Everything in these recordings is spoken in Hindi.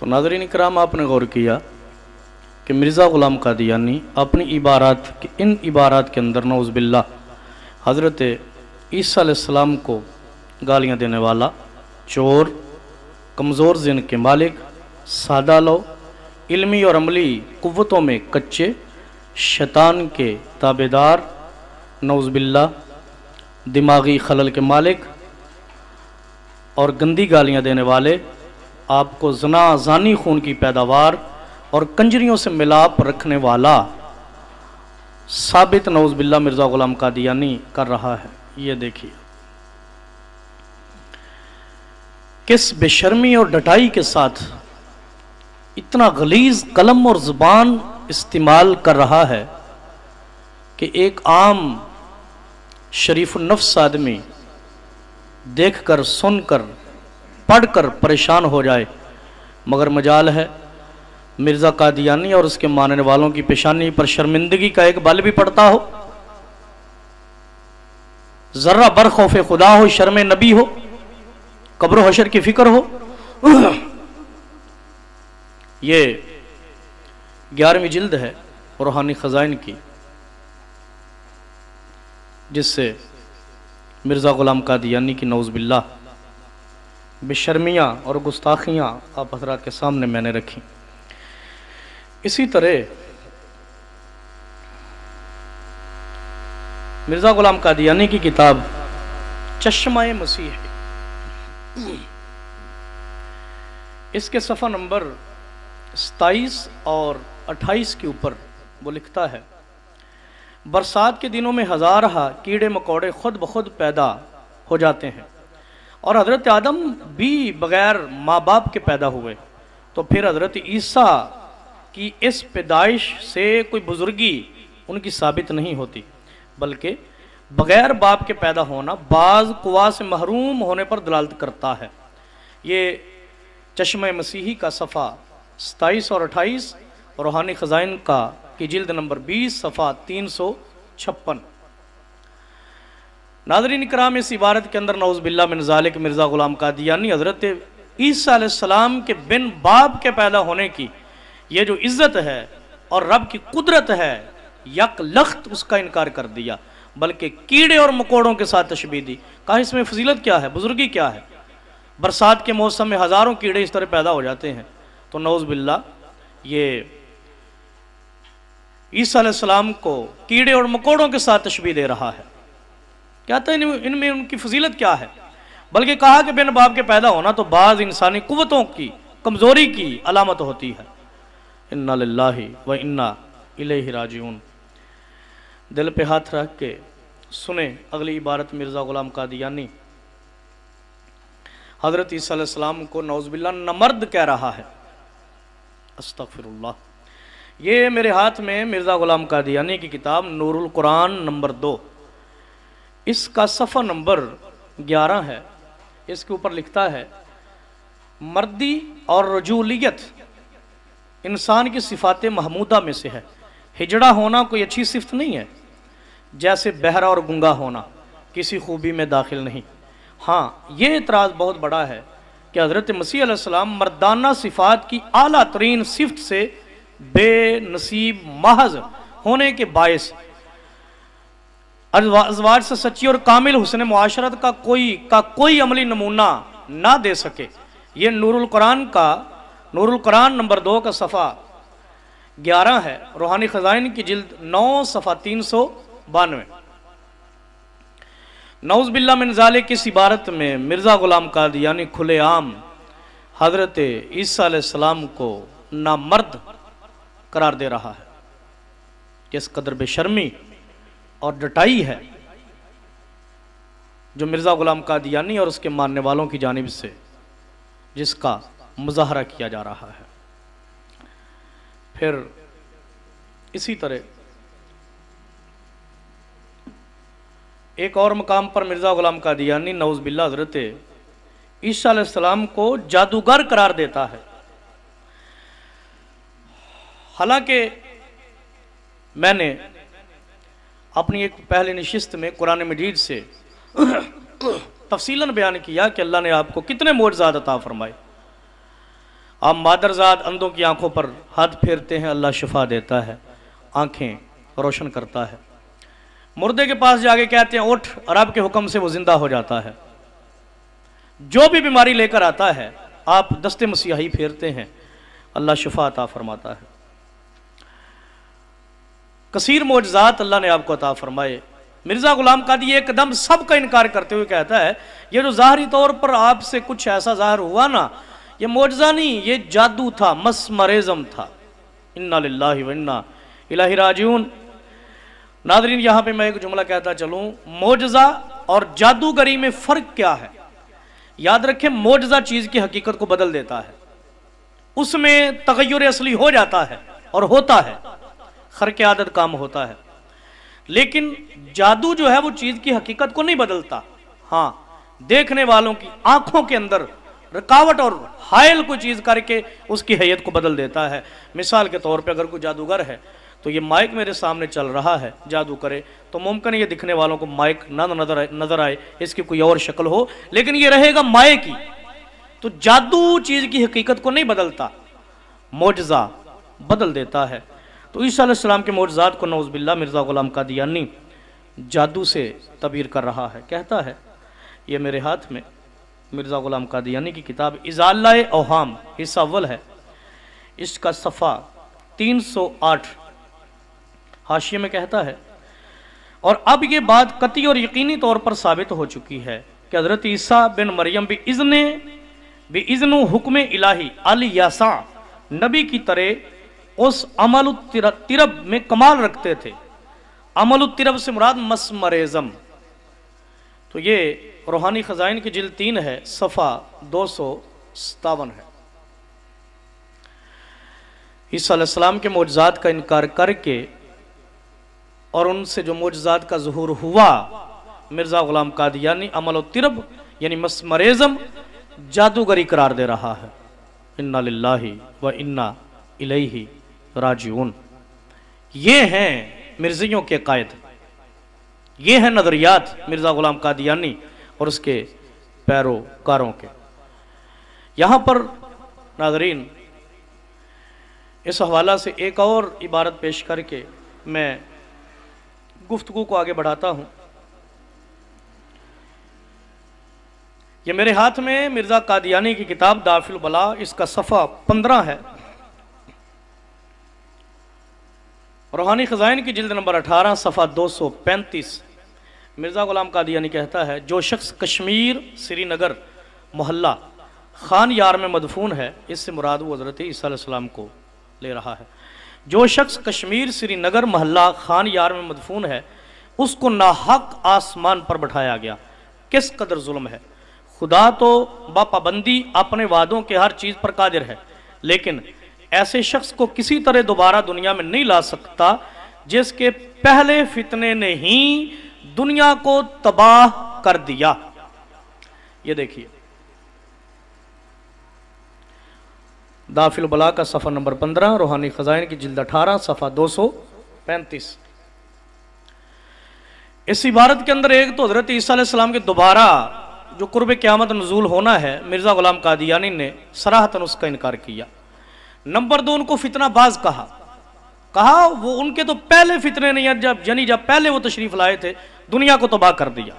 तो नाज़रीन इकराम, आपने गौर किया कि मिर्ज़ा ग़ुलाम क़ादियानी अपनी इन इबारात के अंदर नऊज़ बिल्लाह हज़रत ईसा अलैहिस्सलाम को गालियाँ देने वाला, चोर, कमज़ोर ज़िन के मालिक, सादा लो, इल्मी और अमली क़ुव्वतों में कच्चे, शैतान के ताबेदार, नऊज़ बिल्लाह दिमागी खलल के मालिक और गंदी गालियाँ देने वाले, आपको ज़ना ज़ानी खून की पैदावार और कंजरियों से मिलाप रखने वाला साबित नऊज़ बिल्लाह मिर्ज़ा ग़ुलाम क़ादियानी कर रहा है। ये देखिए किस बेशर्मी और डटाई के साथ इतना गलीज़ कलम और ज़ुबान इस्तेमाल कर रहा है कि एक आम शरीफुन नफ्स आदमी देखकर, सुनकर, पढ़कर परेशान हो जाए, मगर मजाल है मिर्ज़ा क़ादियानी और उसके मानने वालों की पेशानी पर शर्मिंदगी का एक बल भी पड़ता हो, जर्रा बर खौफ खुदा हो, शर्म नबी हो, कब्र हशर की फिक्र हो। ये 11वीं जिल्द है रूहानी ख़ज़ाइन की, जिससे मिर्ज़ा ग़ुलाम क़ादियानी की नऊज़ बिल्लाह बेशर्मियाँ और गुस्ताखियाँ आप हज़रात के सामने मैंने रखी। इसी तरह मिर्ज़ा ग़ुलाम क़ादियानी की किताब चश्मा-ए मसीह है, इसके सफ़ा नंबर 27 और 28 के ऊपर वो लिखता है, बरसात के दिनों में हज़ारहा कीड़े मकोड़े खुद ब खुद पैदा हो जाते हैं और हज़रत आदम भी बग़ैर माँ बाप के पैदा हुए, तो फिर हज़रत ईसा की इस पैदाइश से कोई बुजुर्गी उनकी साबित नहीं होती, बल्कि बग़ैर बाप के पैदा होना बाज़ कुवा से महरूम होने पर दलालत करता है। ये चश्मा मसीही का सफ़ा 27 और 28 रूहानी ख़ज़ाइन का की जिल्द नंबर 20 सफ़ा 356। नाज़रीन इकराम, इस इबारत के अंदर नऊज़ बिल्लाह मिन ज़ालिक मिर्ज़ा ग़ुलाम क़ादियानी हज़रत ईसा अलैहिस्सलाम के बिन बाप के पैदा होने की ये जो इज़्ज़त है और रब की कुदरत है, यक लख्त उसका इनकार कर दिया, बल्कि कीड़े और मकोड़ों के साथ तशबीह दी। कहा इसमें फजीलत क्या है, बुजुर्गी क्या है? बरसात के मौसम में हज़ारों कीड़े इस तरह पैदा हो जाते हैं, तो नऊज़ बिल्लाह ये ईसा अलैहिस्सलाम को कीड़े और मकोड़ों के साथ तशबीह दे रहा है। कहते हैं इनमें उनकी फजीलत क्या है? बल्कि कहा कि बिन बाप के पैदा होना तो बाज़ इंसानी कुव्वतों की कमज़ोरी की अलामत होती है। इन्ना लिल्लाहि व इन्ना इलैहि राजिऊन। दिल पे हाथ रख के सुने अगली इबारत मिर्ज़ा ग़ुलाम क़ादियानी हज़रत ईसा अलैहिस्सलाम को नऊज़ बिल्लाह नमर्द कह रहा है। अस्तग़फिरुल्लाह। ये मेरे हाथ में मिर्ज़ा ग़ुलाम क़ादियानी की किताब नूरुल कुरान नंबर 2, इसका सफ़ा नंबर 11 है। इसके ऊपर लिखता है, मर्दी और रजूलियत इंसान की सिफ़ात महमूदा में से है। हिजड़ा होना कोई अच्छी सिफ़त नहीं है, जैसे बहरा और गुंगा होना किसी खूबी में दाखिल नहीं। हाँ, ये एतराज़ बहुत बड़ा है कि हज़रत मसीह अलैहिस्सलाम मर्दाना सिफ़ात की आला तरीन सिफ़त से बेनसीब महज होने के बायस अज़वाज से सच्ची और कामिल हुस्न मुआशरत का कोई अमली नमूना ना दे सके। ये नूरुल कुरान नंबर 2 का सफ़ा 11 है, रूहानी ख़ज़ाइन की जिल्द 9 सफ़ा 392। नऊज़ बिल्लाह मिन ज़ालिक इस इबारत में मिर्ज़ा ग़ुलाम क़ादियानी खुलेआम हज़रत ईसा अलैहिस्सलाम को नामर्द करार दे रहा है। किस कदर बेशर्मी और डटाई है जो मिर्ज़ा ग़ुलाम क़ादियानी और उसके मानने वालों की जानिब से जिसका मुज़ाहरा किया जा रहा है। फिर इसी तरह एक और मकाम पर मिर्ज़ा ग़ुलाम क़ादियानी नऊज़ बिल्लाह हज़रत ईसा अलैहिस्सलाम को जादूगर करार देता है। हालांकि मैंने अपनी एक पहले नशिस्त में कुरान मजीद से तफसीलन बयान किया कि अल्लाह ने आपको कितने मोअज़्ज़ात अता फरमाए। आप मादरजाद अंधों की आंखों पर हाथ फेरते हैं, अल्लाह शिफा देता है, आंखें रोशन करता है। मुर्दे के पास जाके कहते हैं उठ, और रब के हुक्म से वो जिंदा हो जाता है। जो भी बीमारी लेकर आता है आप दस्ते मसीही फेरते हैं, अल्लाह शिफा अता फरमाता है। कसीर मौजज़ात अल्लाह ने आपको अता फरमाए। मिर्ज़ा गुलाम कादी एकदम सबका इनकार करते हुए कहता है ये जो ज़ाहरी तौर पर आपसे कुछ ऐसा ज़ाहिर हुआ ना, ये मौजज़ा नहीं, ये जादू था, मसमरेज़म था। इन्ना लिल्लाहि व इन्ना इलैहि राजिऊन। नाज़रीन, यहाँ पे मैं एक जुमला कहता चलूँ, मौजज़ा और जादूगरी में फ़र्क क्या है? याद रखें, मौजज़ा चीज़ की हकीकत को बदल देता है, उसमें तगय्युर असली हो जाता है और होता है, खर्क आदत काम होता है। लेकिन जादू जो है वो चीज़ की हकीकत को नहीं बदलता। हाँ, देखने वालों की आंखों के अंदर रुकावट और हायल कोई चीज़ करके उसकी हैयत को बदल देता है। मिसाल के तौर पे अगर कोई जादूगर है तो ये माइक मेरे सामने चल रहा है, जादू करे तो मुमकिन ये दिखने वालों को माइक ना नजर आए, इसकी कोई और शक्ल हो, लेकिन ये रहेगा माइक की। तो जादू चीज़ की हकीकत को नहीं बदलता, मौजज़ा बदल देता है। तो ईसा अलैहिस्सलाम के मौजज़ात को नौज़ुबिल्लाह मिर्ज़ा गुलाम कादियानी जादू से तबीर कर रहा है। कहता है, ये मेरे हाथ में मिर्ज़ा गुलाम कादियानी की किताब इज़ालाए औहाम हिस्सा अव्वल है, इसका सफ़ा 308 हाशिये में कहता है, और अब ये बात कतई और यकीनी तौर पर साबित हो चुकी है कि हज़रत ईसा बिन मरियम बिइज़्न हुक्म इलाही अल यासा नबी की तरह उस अमल तिरब में कमाल रखते थे। अमल तिरब से मुराद मसमरेज़म। तो ये रूहानी खजाइन की जिल्द 3 है, सफ़ा 257 है। ईसा अलैहिस्सलाम के मौजज़ात का इनकार करके और उनसे जो मौजज़ात का ज़ुहूर हुआ, मिर्ज़ा गुलाम कादियानी अमल तिरब यानी मसमरेज़म जादूगरी करार दे रहा है। इन्ना लिल्लाहि व इन्ना इलैहि राजिऊन। ये हैं मिर्ज़ियों के कायद, ये हैं नज़रियात मिर्ज़ा गुलाम कादियानी और उसके पैरोकारों के। यहाँ पर नाज़रीन, इस हवाला से एक और इबारत पेश करके मैं गुफ्तगू को आगे बढ़ाता हूँ। ये मेरे हाथ में मिर्ज़ा कादियानी की किताब दाफिल बला, इसका सफ़ा 15 है। रूहानी खजाइन की जिल्द नंबर 18 सफ़ा 235। मिर्ज़ा गुलाम कादियानी कहता है, जो शख्स कश्मीर श्रीनगर मोहल्ला खान यार में मदफून है, इससे मुराद वो हज़रत ईसा अलैहिस्सलाम को ले रहा है। जो शख्स कश्मीर श्रीनगर मोहल्ला खान यार में मदफून है, उसको नाहक आसमान पर बैठाया गया। किस कदर जुल्म है। खुदा तो बापाबंदी अपने वादों के हर चीज़ पर कादिर है, लेकिन ऐसे शख्स को किसी तरह दोबारा दुनिया में नहीं ला सकता जिसके पहले फितने ने ही दुनिया को तबाह कर दिया। ये देखिए, दाफिल बला का सफ़ा नंबर 15, रूहानी खजाइन की जिल्द 18 सफ़ा 235। इस इबारत के अंदर एक तो हज़रत ईसा अलैहिस्सलाम के दोबारा जो कुर्ब क़यामत नज़ूल होना है, मिर्ज़ा गुलाम कादियानी ने सराहतन उसका इनकार किया। नंबर 2, उनको फितनाबाज कहा वो उनके तो पहले फितने नहीं, जब पहले वो तशरीफ लाए थे दुनिया को तबाह कर दिया।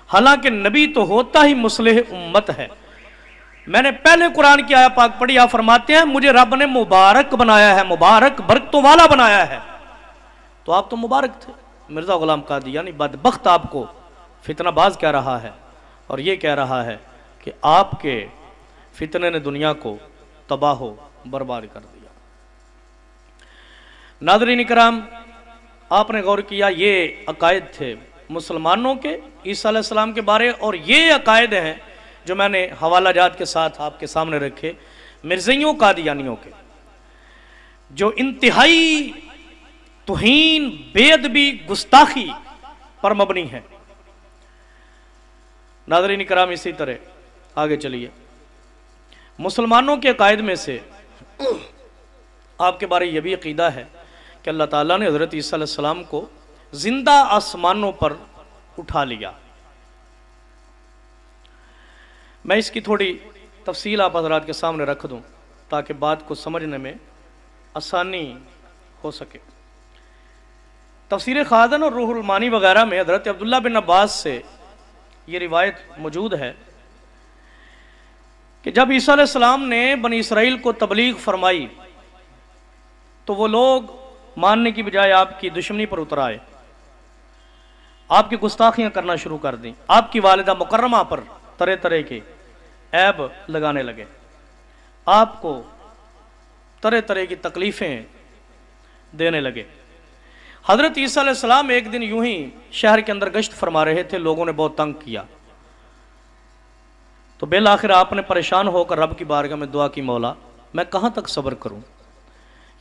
हालांकि नबी तो होता ही मुस्लिह उम्मत है। मैंने पहले कुरान की आया पाक पढ़ी, आप फरमाते हैं मुझे रब ने मुबारक बनाया है, मुबारक बरकतों वाला बनाया है। तो आप तो मुबारक थे। मिर्ज़ा गुलाम कादियानी बदबख्त आपको फितनाबाज कह रहा है और ये कह रहा है कि आपके फितने ने दुनिया को तबाह बर्बाद कर दिया। नाज़रीन इकराम, आपने गौर किया, ये अकायद थे मुसलमानों के ईसा अलैहिस्सलाम के बारे, और ये अकायद हैं जो मैंने हवाला जात के साथ आपके सामने रखे मिर्ज़ियों कादियानियों के, जो इंतहाई तुहीन बेअदबी गुस्ताखी पर मबनी है। नाज़रीन इकराम, इसी तरह आगे चलिए। मुसलमानों के अकायद में से आपके बारे यह भी अकीदा है कि अल्लाह ताला ने हज़रत ईसा अलैहिस्सलाम को जिंदा आसमानों पर उठा लिया। मैं इसकी थोड़ी तफसील आप हज़रात के सामने रख दूं। ताकि बात को समझने में आसानी हो सके। तफसीर खादन और रूहुल मानी वगैरह में हज़रत अब्दुल्ला बिन अब्बास से ये रिवायत मौजूद है कि जब ईसा अलैहिस्सलाम ने बनी इसराइल को तबलीग फरमाई तो वो लोग मानने की बजाय आपकी दुश्मनी पर उतर आए, आपकी गुस्ताखियां करना शुरू कर दी, आपकी वालिदा मुकर्रमा पर तरह तरह के ऐब लगाने लगे, आपको तरह तरह की तकलीफ़ें देने लगे। हज़रत ईसा अलैहिस्सलाम एक दिन यूं ही शहर के अंदर गश्त फरमा रहे थे, लोगों ने बहुत तंग किया, तो बिल आखिर आपने परेशान होकर रब की बारगाह में दुआ की, मौला मैं कहाँ तक सब्र करूं,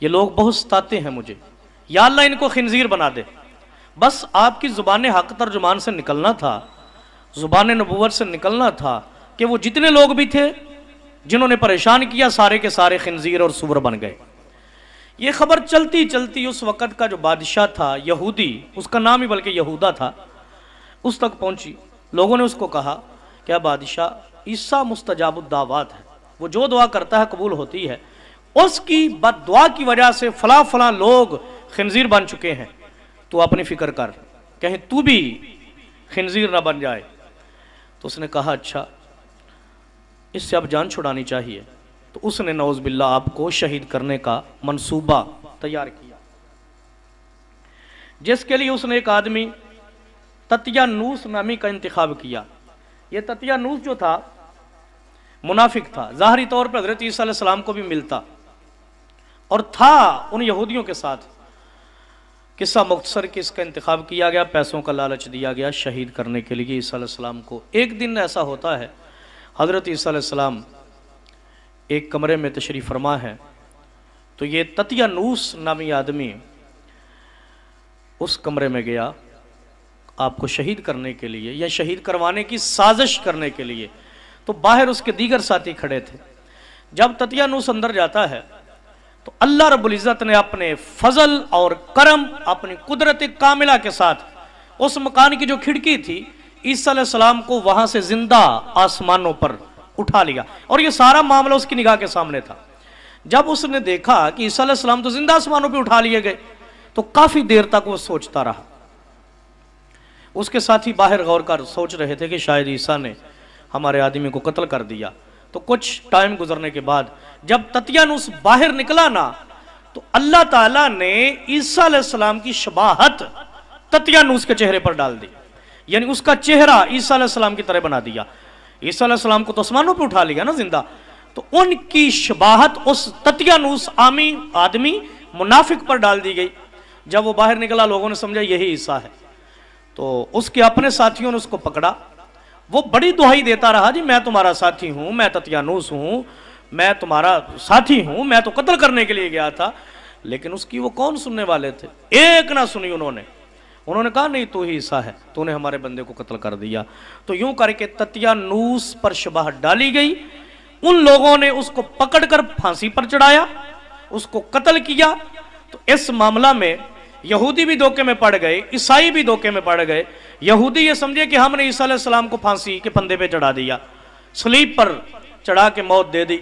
ये लोग बहुत सताते हैं मुझे, या अल्लाह इनको खिंजीर बना दे। बस आपकी ज़ुबान हक तर्जुमान से निकलना था, ज़ुबान नबूवत से निकलना था कि वो जितने लोग भी थे जिन्होंने परेशान किया सारे के सारे खिंजीर और सुवर बन गए। ये खबर चलती चलती उस वक़्त का जो बादशाह था यहूदी, उसका नाम ही बल्कि यहूदा था, उस तक पहुंची। लोगों ने उसको कहा, क्या बादशाह, ईसा मुस्तजाबुद दावात है, वो जो दुआ करता है कबूल होती है, उसकी बद्दुआ की वजह से फला फला लोग खिंजीर बन चुके हैं, तू अपनी फिक्र कर, कहीं तू भी खिंजीर ना बन जाए। तो उसने कहा, अच्छा इससे अब जान छुड़ानी चाहिए। तो उसने नौज़ बिल्लाह आपको शहीद करने का मंसूबा तैयार किया, जिसके लिए उसने एक आदमी तत्यानूस नामी का इंतखाब किया। यह तत्यानूस जो था मुनाफिक था, ज़ाहरी तौर पर हज़रत ईसा अलैहिस्सलाम को भी मिलता और था उन यहूदियों के साथ। किस्सा मुख्तसर कि इसका इंतखाब किया गया, पैसों का लालच दिया गया शहीद करने के लिए ईसा अलैहिस्सलाम को। एक दिन ऐसा होता है, हज़रत ईसा अलैहिस्सलाम एक कमरे में तशरीफ़ फरमा है, तो ये तत्यानूस नामी आदमी उस कमरे में गया आपको शहीद करने के लिए या शहीद करवाने की साजिश करने के लिए। तो बाहर उसके दीगर साथी खड़े थे। जब तत्यानूस अंदर जाता है तो अल्लाह रब्बुल इज़्ज़त ने अपने फजल और करम, अपनी कुदरत कामिला के साथ उस मकान की जो खिड़की थी, ईसा अलैहिस्सलाम को वहां से जिंदा आसमानों पर उठा लिया। और ये सारा मामला उसकी निगाह के सामने था। जब उसने देखा कि ईसा अलैहिस्सलाम तो जिंदा आसमानों पर उठा लिए गए, तो काफी देर तक वो सोचता रहा। उसके साथी बाहर गौर कर सोच रहे थे कि शायद ईसा ने हमारे आदमी को कत्ल कर दिया। तो कुछ टाइम गुजरने के बाद जब तत्यानूस बाहर निकला ना, तो अल्लाह ताला ने ईसा अलैहिस्सलाम की शबाहत तत्यानूस के चेहरे पर डाल दी, यानी उसका चेहरा ईसा अलैहिस्सलाम की तरह बना दिया। ईसा अलैहिस्सलाम को तो आसमानों पे उठा लिया ना जिंदा, तो उनकी शबाहत उस तत्यानूस आमी आदमी मुनाफिक पर डाल दी गई। जब वो बाहर निकला, लोगों ने समझा यही ईसा है, तो उसके अपने साथियों ने उसको पकड़ा। वो बड़ी दुहाई देता रहा, जी मैं तुम्हारा साथी हूं, मैं तत्यानूस हूं, मैं तुम्हारा साथी हूं, मैं तो कत्ल करने के लिए गया था। लेकिन उसकी वो कौन सुनने वाले थे, एक ना सुनी उन्होंने कहा नहीं तू ही ईसा है, तूने हमारे बंदे को कत्ल कर दिया। तो यूं करके तत्यानूस पर शबाहत डाली गई। उन लोगों ने उसको पकड़कर फांसी पर चढ़ाया, उसको कत्ल किया। तो इस मामला में यहूदी भी धोखे में पड़ गए, ईसाई भी धोखे में पड़ गए। यहूदी ये समझे कि हमने ईसा अलैहिस्सलाम को फांसी के फंदे पे चढ़ा दिया, सलीब पर चढ़ा के मौत दे दी,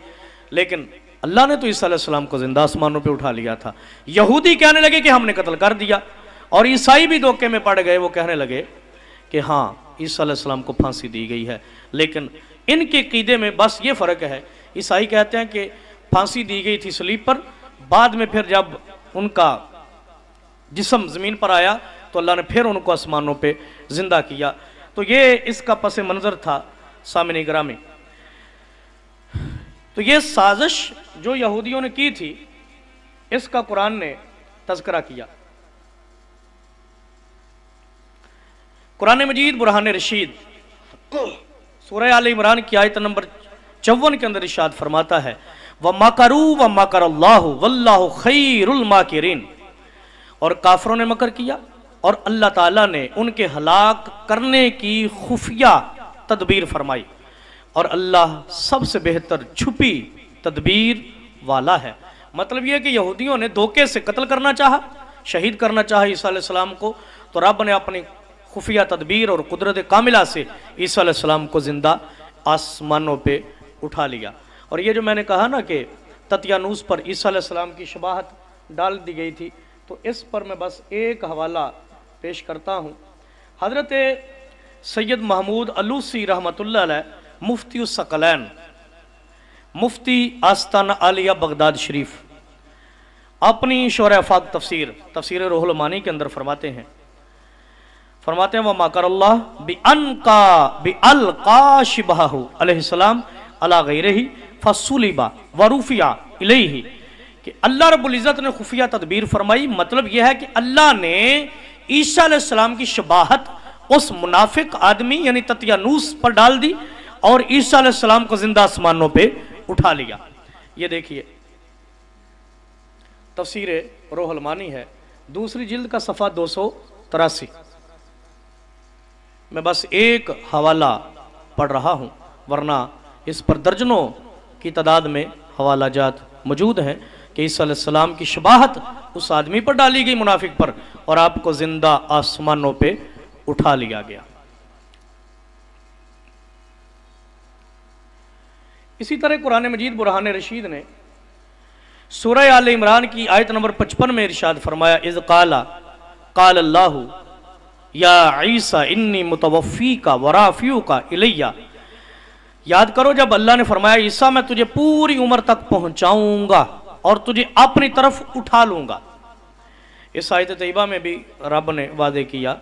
लेकिन अल्लाह ने तो ईसा अलैहिस्सलाम को जिंदा आसमानों पे उठा लिया था। यहूदी कहने लगे कि हमने कत्ल कर दिया, और ईसाई भी धोखे में पड़ गए। वो कहने लगे कि हाँ ईसा अलैहिस्सलाम को फांसी दी गई है। लेकिन इनके क़ीदे में बस ये फ़र्क है, ईसाई कहते हैं कि फांसी दी गई थी सलीब पर, बाद में फिर जब उनका जिस्म ज़मीन पर आया तो अल्लाह ने फिर उनको आसमानों पे जिंदा किया। तो ये इसका पस मंज़र था सामने गिरामी। तो ये साजिश जो यहूदियों ने की थी, इसका कुरान ने तज़किरा किया। कुरान मजीद बुरहान रशीद सूरह आल इमरान की आयत नंबर 54 के अंदर इरशाद फरमाता है, व मकरू व मकरल्लाहु वल्लाहु खैरुल माकिरीन। और काफरों ने मकर किया और अल्लाह ताला ने उनके हलाक करने की खुफिया तदबीर फरमाई, और अल्लाह सबसे बेहतर छुपी तदबीर वाला है। मतलब यह कि यहूदियों ने धोखे से कत्ल करना चाहा, शहीद करना चाहा ईसा अलैहिस्सलाम को, तो रब ने अपनी खुफिया तदबीर और कुदरत कामिला से ईसा अलैहिस्सलाम को जिंदा आसमानों पे उठा लिया। और ये जो मैंने कहा ना कि ततियानूस पर ईसा अलैहिस्सलाम की शबाहत डाल दी गई थी। तो इस पर मैं बस एक हवाला पेश करता हूँ। हज़रत सैयद महमूद अलूसी रहमतुल्लाह अलैह, मुफ्ती उस सकलैन, मुफ्ती आस्ताना आलिया बगदाद शरीफ, अपनी शोर आफाक तफसीर रूहुल मानी के अंदर फरमाते हैं व माकरल्लाह बि अलका शिबहु अलैहिस्सलाम अला गैरिही फसुलिबा वरूफिया इलैही, कि अल्लाह रब्बुल इज़्ज़त ने खुफिया तदबीर फरमाई। मतलब यह है कि अल्लाह ने ईसा अलैहिस्सलाम की शबाहत उस मुनाफिक आदमी यानी ततियानूस पर डाल दी और ईसा अलैहिस्सलाम को जिंदा आसमानों पे उठा लिया। ये देखिए तफसीर रूहुल मानी है, दूसरी जिल्द का सफ़ा 283। मैं बस एक हवाला पढ़ रहा हूँ, वरना इस पर दर्जनों की तादाद में हवाला जात मौजूद हैं कि ईसा अलैहिस्सलाम की शबाहत उस आदमी पर डाली गई मुनाफिक पर और आपको जिंदा आसमानों पे उठा लिया गया। इसी तरह कुरान मजीद बुरहान रशीद ने सूरह आल इमरान की आयत नंबर 55 में इरशाद फरमाया, इज़ क़ाला क़ाल अल्लाहु या ईसा इन्नी मुतवफ़्फ़ीका व राफ़िऊका इलैया। याद करो जब अल्लाह ने फरमाया, ईसा मैं तुझे पूरी उम्र तक पहुंचाऊंगा और तुझे अपनी तरफ उठा लूंगा। इस आयत तैयबा में भी रब ने वादे किया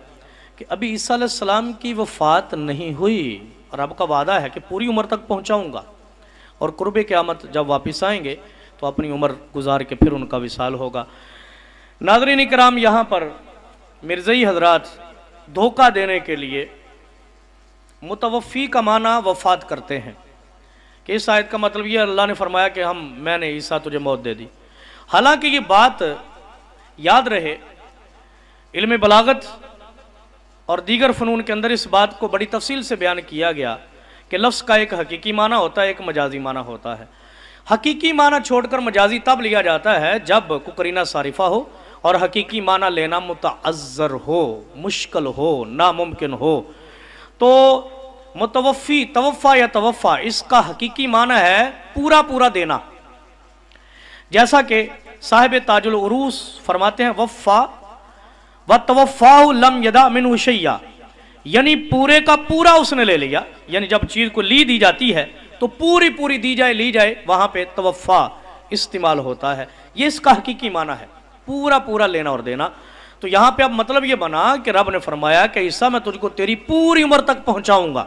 कि अभी ईसा अलैहिस्सलाम की वफ़ात नहीं हुई, रब का वादा है कि पूरी उम्र तक पहुंचाऊंगा और कुर्बे क़यामत जब वापस आएंगे तो अपनी उम्र गुजार के फिर उनका विसाल होगा। नाज़रीन इकराम, यहाँ पर मिर्ज़ई हजरात धोखा देने के लिए मुतवफ़्फ़ी का माना वफ़ात करते हैं कि इस आयत का मतलब ये अल्लाह ने फरमाया कि मैंने ईसा तुझे मौत दे दी। हालांकि ये बात याद रहे, इल्म बलागत और दीगर फ़नून के अंदर इस बात को बड़ी तफसील से बयान किया गया कि लफ्ज़ का एक हकीकी माना होता है, एक मजाजी माना होता है। हकीकी माना छोड़कर मजाजी तब लिया जाता है जब कोई करीना सारिफा हो और हकीकी माना लेना मुतअज़्ज़र हो, मुश्किल हो, नामुमकिन हो। तो मुतवफ़्फ़ी, तवफ़्फ़ा या तवफ़्फ़ा, इसका हकीकी माना है पूरा पूरा देना। जैसा कि साहिब ताजुल उरूस फरमाते हैं, वफ़्फ़ा व तवफ़्फ़ाहु लम यदा मिन्हु शैया, यानी पूरे का पूरा उसने ले लिया। यानी जब चीज़ को ली जाती है तो पूरी पूरी दी जाए, ली जाए, वहाँ पे तवफ़्फ़ा इस्तेमाल होता है। ये इसका हकीकी माना है, पूरा पूरा लेना और देना। तो यहाँ पे अब मतलब ये बना कि रब ने फरमाया कि ईसा मैं तुझको तेरी पूरी उम्र तक पहुँचाऊँगा,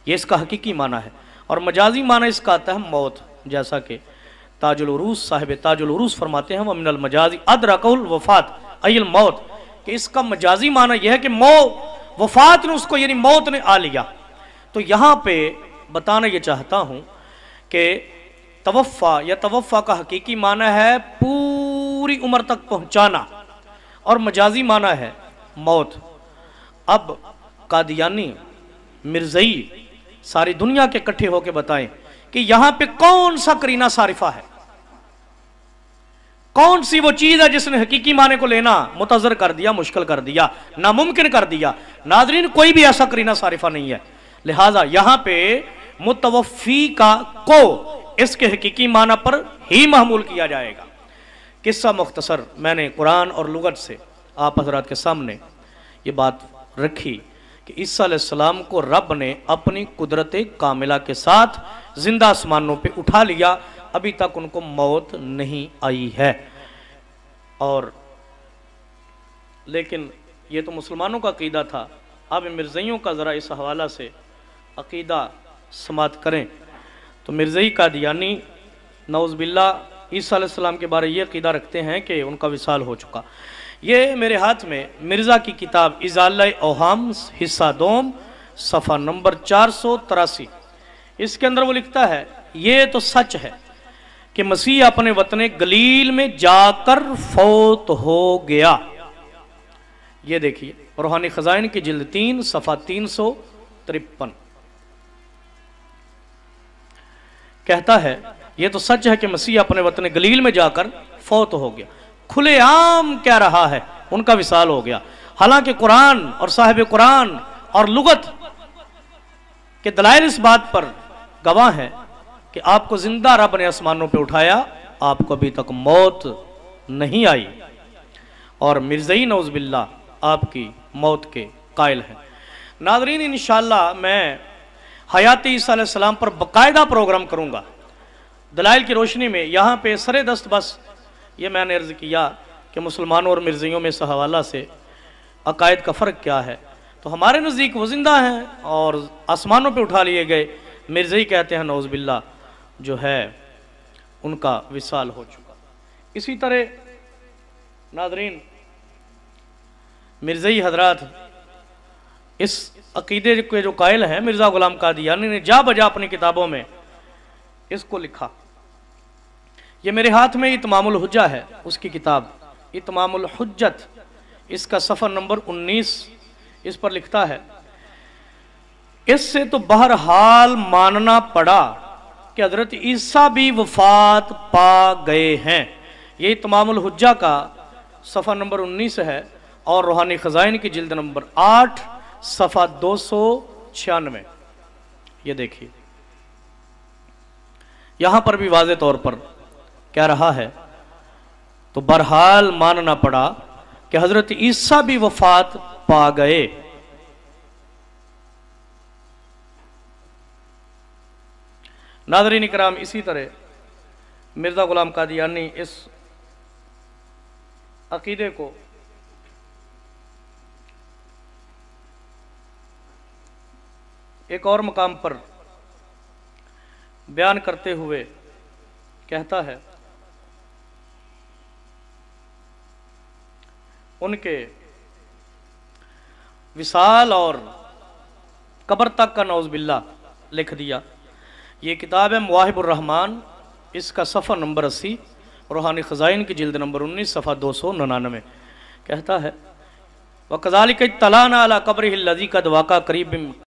ये इसका हकीकी माना है। और मजाजी माना इसका आता है मौत, जैसा कि ताजुल उरूस, साहिब ताजुल उरूस फरमाते हैं, व मिनल मजाजी अदरकहुल वफ़ात अयल मौत, कि इसका मजाजी माना यह है कि वफ़ात ने उसको यानी मौत ने आ लिया। तो यहाँ पे बताना ये चाहता हूँ कि तवफ़्फ़ा या तवफ़्फ़ा का हकीकी माना है पूरी उम्र तक पहुँचाना और मजाजी माना है मौत। अब कादियानी, मिर्ज़ई सारी दुनिया के इकट्ठे होकर बताएं कि यहाँ पे कौन सा करीना सारिफा है, कौन सी वो चीज़ है जिसने हकीकी माने को लेना मुतज़र कर दिया, मुश्किल कर दिया, नामुमकिन कर दिया। नाज़रीन, कोई भी ऐसा करीना सारिफा नहीं है। लिहाजा यहाँ पे मुतवफ़्फ़ी का को इसके हकीकी माना पर ही महमूल किया जाएगा। किस्सा मुख्तसर मैंने कुरान और लुगत से आप हज़रात के सामने ये बात रखी कि ईसा अलैहिस्सलाम को रब ने अपनी कुदरत कामिला के साथ जिंदा आसमानों पे उठा लिया, अभी तक उनको मौत नहीं आई है। और लेकिन ये तो मुसलमानों का अकीदा था। अब मिर्ज़इयों का ज़रा इस हवाला से अकीदा समात करें तो मिर्ज़ई कादियानी नौज़ बिल्लाह ईसा अलैहिस्सलाम के बारे ये अकीदा रखते हैं कि उनका विसाल हो चुका। ये मेरे हाथ में मिर्ज़ा की किताब इज़ाला औहाम हिस्सा दोम सफ़ा नंबर 483, इसके अंदर वो लिखता है, ये तो सच है कि मसीह अपने वतन गलील में जाकर फौत हो गया। ये देखिए रूहानी खजाइन की जिल्द 3 सफ़ा 353 कहता है, ये तो सच है कि मसीह अपने वतन गलील में जाकर फौत हो गया। खुलेआम कह रहा है उनका विसाल हो गया। हालांकि कुरान और साहिब कुरान और लुगत के दलाइल इस बात पर गवाह है कि आपको जिंदा रब ने आसमानों पे उठाया, आपको अभी तक मौत नहीं आई, और मिर्ज़ई नौज़ बिल्लाह आपकी मौत के कायल हैं। नाज़रीन, इंशाअल्लाह मैं हयात ईसा अलैहिस्सलाम पर बाकायदा प्रोग्राम करूँगा दलाइल की रोशनी में। यहाँ पे सरे दस्त बस ये मैंने अर्ज़ किया कि मुसलमानों और मिर्ज़ियों में इस हवाला से अकायद का फ़र्क क्या है। तो हमारे नज़दीक वो जिंदा हैं और आसमानों पे उठा लिए गए। मिर्ज़ई कहते हैं नौज़ बिल्लाह जो है उनका विसाल हो चुका। इसी तरह नाज़रीन, मिर्ज़ई हजरात इस अकीदे के जो कायल हैं, मिर्ज़ा ग़ुलाम कादियानी ने जा बजा अपनी किताबों में इसको लिखा। ये मेरे हाथ में इत्मामुल हुज्जा है, उसकी किताब इत्मामुल हुज्जत, इसका सफ़र नंबर 19, इस पर लिखता है, इससे तो बहरहाल मानना पड़ा कि हज़रत ईसा भी वफ़ात पा गए हैं। ये इत्मामुल हुज्जा का सफ़ा नंबर 19 है और रूहानी ख़ज़ाइन की जिल्द नंबर 8 सफ़ा 296। ये देखिए, यहां पर भी वाज़े तौर पर कह रहा है, तो बहरहाल मानना पड़ा कि हज़रत ईसा भी वफ़ात पा गए। नाज़रीन इकराम, इसी तरह मिर्ज़ा ग़ुलाम कादियानी इस अकीदे को एक और मकाम पर बयान करते हुए कहता है, उनके विसाल और कब्र तक का नौज़ बिल्लाह लिख दिया। ये किताब है मवाहिबुर रहमान, इसका सफ़ा नंबर 80, रूहानी ख़ज़ाइन की जिल्द नंबर 19 सफ़ा 299। कहता है, व कज़ालिक इत्तलाना अला क़ब्रिहिल्लज़ी क़द वाक़ा क़रीब